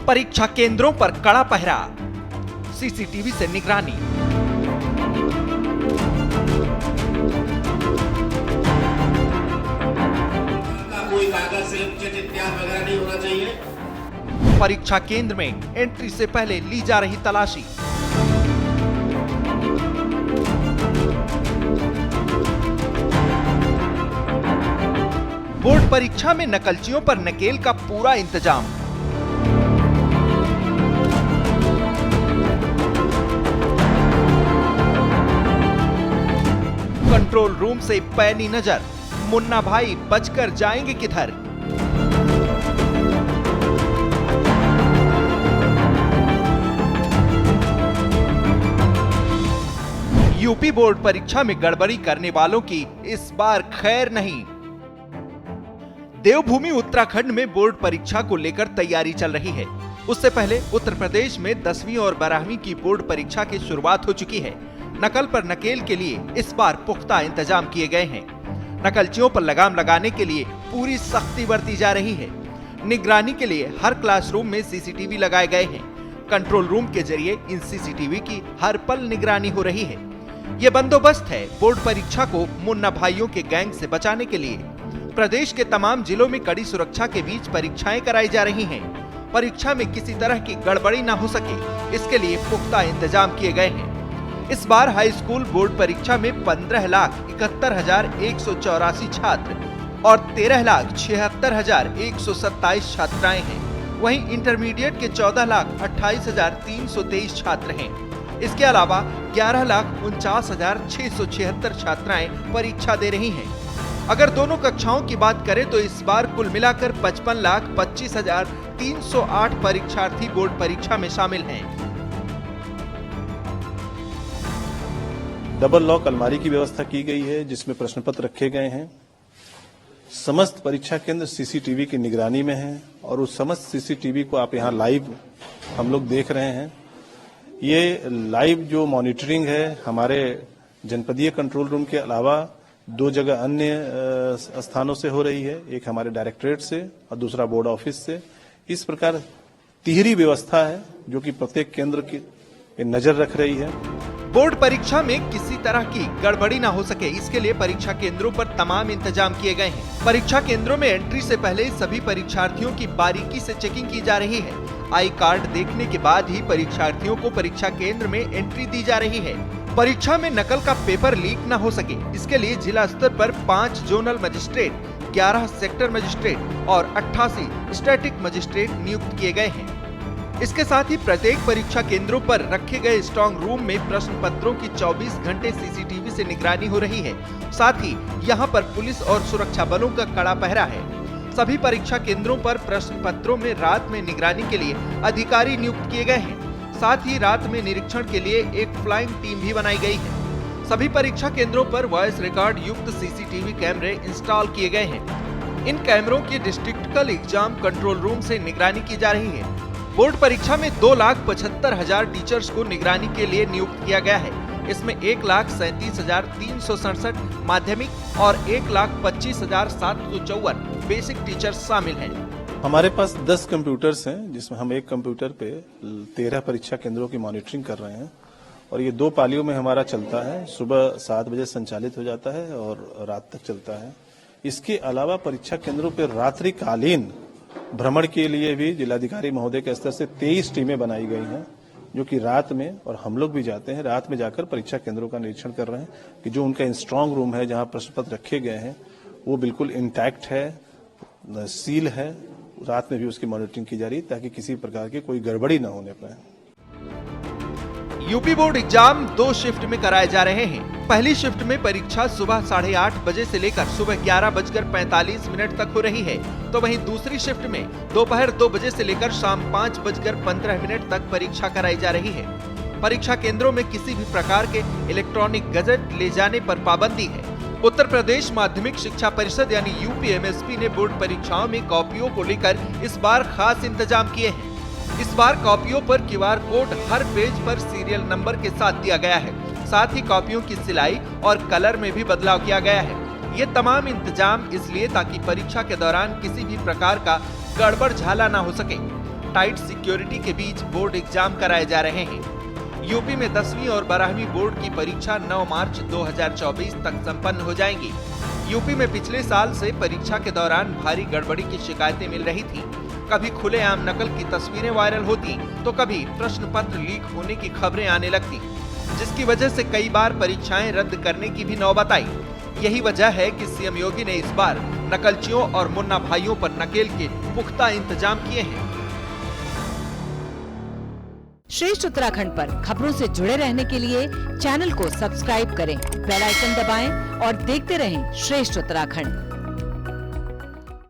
परीक्षा केंद्रों पर कड़ा पहरा, सीसीटीवी से निगरानी। कोई कागज स्लिप चिट इत्यादि वगैरह नहीं होना चाहिए। परीक्षा केंद्र में एंट्री से पहले ली जा रही तलाशी। बोर्ड परीक्षा में नकलचियों पर नकेल का पूरा इंतजाम। कंट्रोल रूम से पैनी नजर, मुन्ना भाई बचकर जाएंगे किधर। यूपी बोर्ड परीक्षा में गड़बड़ी करने वालों की इस बार खैर नहीं। देवभूमि उत्तराखंड में बोर्ड परीक्षा को लेकर तैयारी चल रही है। उससे पहले उत्तर प्रदेश में 10वीं और 12वीं की बोर्ड परीक्षा की शुरुआत हो चुकी है। नकल पर नकेल के लिए इस बार पुख्ता इंतजाम किए गए हैं। नकलचियों पर लगाम लगाने के लिए पूरी सख्ती बरती जा रही है। निगरानी के लिए हर क्लासरूम में सीसीटीवी लगाए गए हैं। कंट्रोल रूम के जरिए इन सीसीटीवी की हर पल निगरानी हो रही है। ये बंदोबस्त है बोर्ड परीक्षा को मुन्ना भाइयों के गैंग से बचाने के लिए। प्रदेश के तमाम जिलों में कड़ी सुरक्षा के बीच परीक्षाएं कराई जा रही हैं। परीक्षा में किसी तरह की गड़बड़ी न हो सके, इसके लिए पुख्ता इंतजाम किए गए हैं। इस बार हाई स्कूल बोर्ड परीक्षा में 15,71,184 छात्र और 13,76,127 छात्राएं हैं। वहीं इंटरमीडिएट के 14,28,323 छात्र हैं। इसके अलावा 11,49,676 छात्राएं परीक्षा दे रही हैं। अगर दोनों कक्षाओं की बात करें तो इस बार कुल मिलाकर 55,25,308 परीक्षार्थी बोर्ड परीक्षा में शामिल हैं। डबल लॉक अलमारी की व्यवस्था की गई है, जिसमें प्रश्न पत्र रखे गए हैं। समस्त परीक्षा केंद्र सीसीटीवी की निगरानी में हैं और उस समस्त सीसीटीवी को आप यहां लाइव हम लोग देख रहे हैं। ये लाइव जो मॉनिटरिंग है हमारे जनपदीय कंट्रोल रूम के अलावा 2 जगह अन्य स्थानों से हो रही है, एक हमारे डायरेक्टरेट से और दूसरा बोर्ड ऑफिस से। इस प्रकार तिहरी व्यवस्था है जो कि प्रत्येक केंद्र की नजर रख रही है। बोर्ड परीक्षा में किसी तरह की गड़बड़ी न हो सके, इसके लिए परीक्षा केंद्रों पर तमाम इंतजाम किए गए हैं। परीक्षा केंद्रों में एंट्री से पहले सभी परीक्षार्थियों की बारीकी से चेकिंग की जा रही है। आई कार्ड देखने के बाद ही परीक्षार्थियों को परीक्षा केंद्र में एंट्री दी जा रही है। परीक्षा में नकल का पेपर लीक न हो सके, इसके लिए जिला स्तर पर 5 जोनल मजिस्ट्रेट, 11 सेक्टर मजिस्ट्रेट और 88 स्टैटिक मजिस्ट्रेट नियुक्त किए गए हैं। इसके साथ ही प्रत्येक परीक्षा केंद्रों पर रखे गए स्ट्रांग रूम में प्रश्न पत्रों की 24 घंटे सीसीटीवी से निगरानी हो रही है। साथ ही यहां पर पुलिस और सुरक्षा बलों का कड़ा पहरा है। सभी परीक्षा केंद्रों पर प्रश्न पत्रों में रात में निगरानी के लिए अधिकारी नियुक्त किए गए हैं। साथ ही रात में निरीक्षण के लिए एक फ्लाइंग टीम भी बनाई गई है। सभी परीक्षा केंद्रों पर वॉइस रिकॉर्ड युक्त सीसीटीवी कैमरे इंस्टॉल किए गए हैं। इन कैमरों की डिस्ट्रिक्टल एग्जाम कंट्रोल रूम से निगरानी की जा रही है। बोर्ड परीक्षा में 2,75,000 टीचर्स को निगरानी के लिए नियुक्त किया गया है। इसमें 1,37,367 माध्यमिक और 1,25,754 बेसिक टीचर्स शामिल हैं। हमारे पास 10 कंप्यूटर्स हैं, जिसमें हम एक कंप्यूटर पे 13 परीक्षा केंद्रों की मॉनिटरिंग कर रहे हैं और ये 2 पालियों में हमारा चलता है। सुबह 7 बजे संचालित हो जाता है और रात तक चलता है। इसके अलावा परीक्षा केंद्रों पर रात्रिकालीन भ्रमण के लिए भी जिलाधिकारी महोदय के स्तर से 23 टीमें बनाई गई हैं, जो कि रात में, और हम लोग भी जाते हैं, रात में जाकर परीक्षा केंद्रों का निरीक्षण कर रहे हैं कि जो उनका स्ट्रांग रूम है जहां प्रश्न पत्र रखे गए हैं वो बिल्कुल इंटैक्ट है, सील है। रात में भी उसकी मॉनिटरिंग की जा रही है ताकि किसी प्रकार की कोई गड़बड़ी न होने पाए। यूपी बोर्ड एग्जाम 2 शिफ्ट में कराए जा रहे हैं। पहली शिफ्ट में परीक्षा सुबह 8:30 बजे से लेकर सुबह 11:45 तक हो रही है, तो वहीं दूसरी शिफ्ट में दोपहर 2 बजे से लेकर शाम 5:15 तक परीक्षा कराई जा रही है। परीक्षा केंद्रों में किसी भी प्रकार के इलेक्ट्रॉनिक गैजेट ले जाने पर पाबंदी है। उत्तर प्रदेश माध्यमिक शिक्षा परिषद यानी यूपीएमएसपी ने बोर्ड परीक्षाओं में कॉपियों को लेकर इस बार खास इंतजाम किए हैं। इस बार कॉपियों पर QR कोड हर पेज पर सीरियल नंबर के साथ दिया गया है। साथ ही कॉपियों की सिलाई और कलर में भी बदलाव किया गया है। ये तमाम इंतजाम इसलिए ताकि परीक्षा के दौरान किसी भी प्रकार का गड़बड़ झाला ना हो सके। टाइट सिक्योरिटी के बीच बोर्ड एग्जाम कराए जा रहे हैं। यूपी में 10वीं और 12वीं बोर्ड की परीक्षा 9 मार्च 2024 तक संपन्न हो जाएंगी। यूपी में पिछले साल से परीक्षा के दौरान भारी गड़बड़ी की शिकायतें मिल रही थी। कभी खुलेआम नकल की तस्वीरें वायरल होती तो कभी प्रश्न पत्र लीक होने की खबरें आने लगती, जिसकी वजह से कई बार परीक्षाएं रद्द करने की भी नौबत आई। यही वजह है कि सीएम योगी ने इस बार नकलचियों और मुन्ना भाइयों पर नकेल के पुख्ता इंतजाम किए हैं। श्रेष्ठ उत्तराखंड पर खबरों से जुड़े रहने के लिए चैनल को सब्सक्राइब करें, बेल आइकन दबाएं और देखते रहें श्रेष्ठ उत्तराखंड।